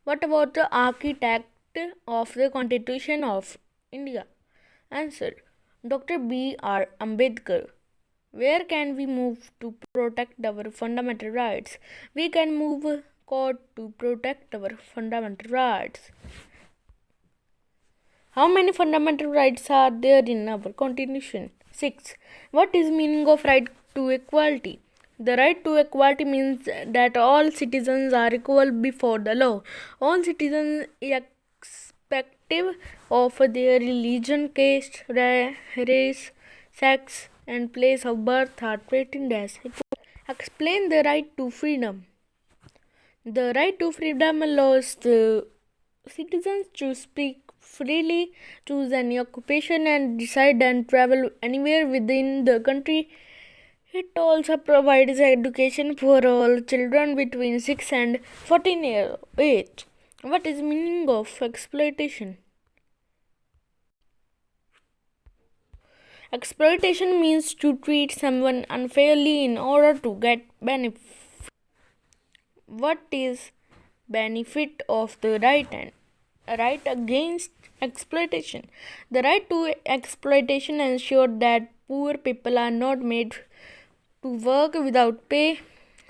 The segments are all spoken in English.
What about the architect of the Constitution of India? Answer: Dr. B.R. Ambedkar. Where can we move to protect our fundamental rights? We can move court to protect our fundamental rights. How many fundamental rights are there in our constitution? 6. What is meaning of right to equality? The right to equality means that all citizens are equal before the law. All citizens, irrespective of their religion, caste, race, sex, and place of birth, are treated as equal. Explain the right to freedom. The right to freedom allows the citizens to speak freely, choose any occupation, and decide and travel anywhere within the country. It also provides education for all children between 6 and 14 years of age. What is meaning of exploitation? Exploitation means to treat someone unfairly in order to get benefit. What is benefit of the right and right against exploitation? The right to exploitation ensures that poor people are not made to work without pay.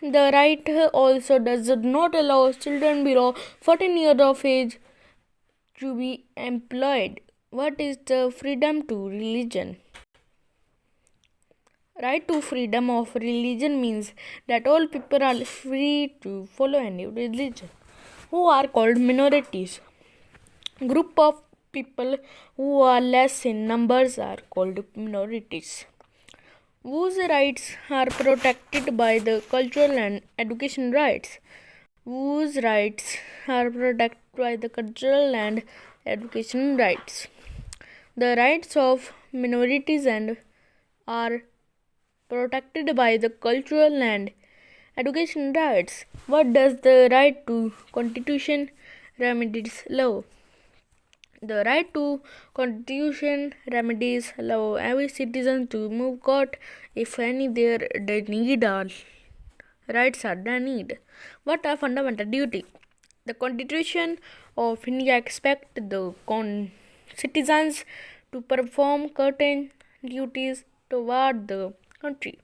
The right also does not allow children below 14 years of age to be employed. What is the freedom to religion? Right to freedom of religion means that all people are free to follow any religion, who are called minorities. Group of people who are less in numbers are called minorities, whose rights are protected by the cultural and education rights. Whose rights are protected by the cultural and education rights. The rights of minorities and are protected by the cultural and education rights. What does the right to constitution remedies law? The right to constitution remedies allow every citizen to move court if any their need or rights are denied. What are fundamental duty? The Constitution of India expects the citizens to perform certain duties toward the country.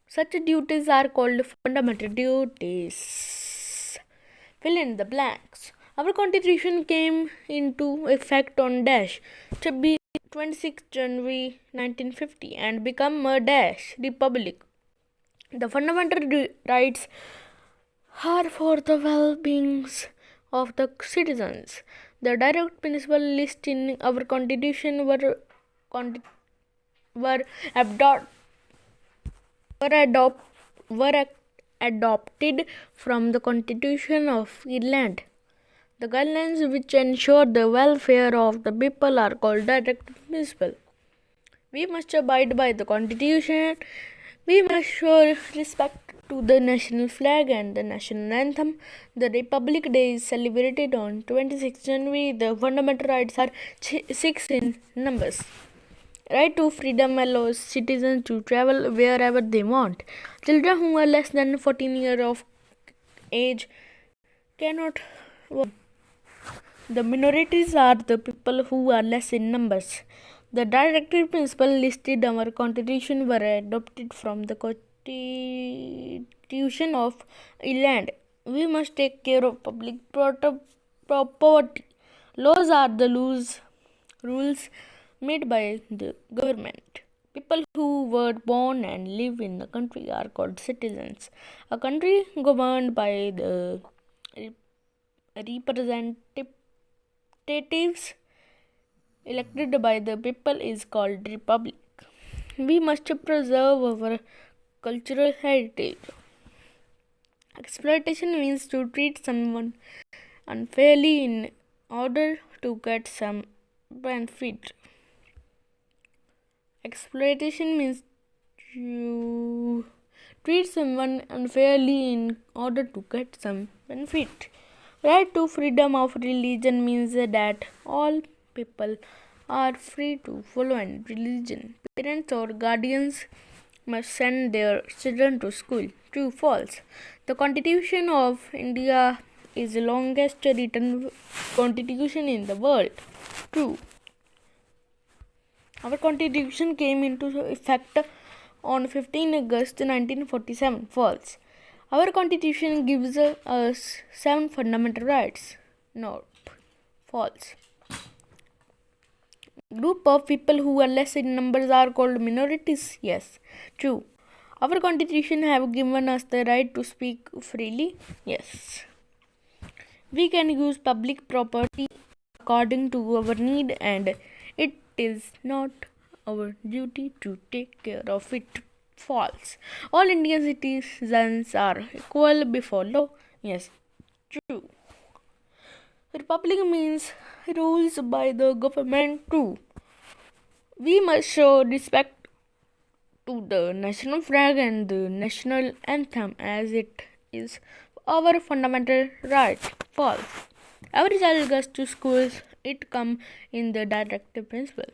Such duties are called fundamental duties. Fill in the blanks. Our constitution came into effect on dash 26 January 1950 and become a dash republic. The fundamental rights are for the well-being of the citizens. The direct principles listed in our constitution were adopted adopted from the Constitution of Ireland. The guidelines which ensure the welfare of the people are called direct principles. We must abide by the Constitution. We must show respect to the national flag and the national anthem. The Republic Day is celebrated on 26 January. The fundamental rights are 6 in numbers. Right to freedom allows citizens to travel wherever they want. Children who are less than 14 years of age cannot work. The minorities are the people who are less in numbers. The directive principles listed in our constitution were adopted from the Constitution of Ireland. We must take care of public property. Laws are the rules made by the government. People who were born and live in the country are called citizens. A country governed by the representatives elected by the people is called republic. We must preserve our cultural heritage. Exploitation means to treat someone unfairly in order to get some benefit. Exploitation means to treat someone unfairly in order to get some benefit. Right to freedom of religion means that all people are free to follow any religion. Parents or guardians must send their children to school. True, false. The Constitution of India is the longest written constitution in the world. True. Our constitution came into effect on 15 August 1947. False. Our constitution gives us 7 fundamental rights. Nope. False. Group of people who are less in numbers are called minorities. Yes. True. Our constitution have given us the right to speak freely. Yes. We can use public property according to our need, and it is not our duty to take care of it. False. All Indian citizens are equal before law. Yes. True. Republic means rules by the government too. We must show respect to the national flag and the national anthem as it is our fundamental right. False. Every child goes to school, it come in the directive principle.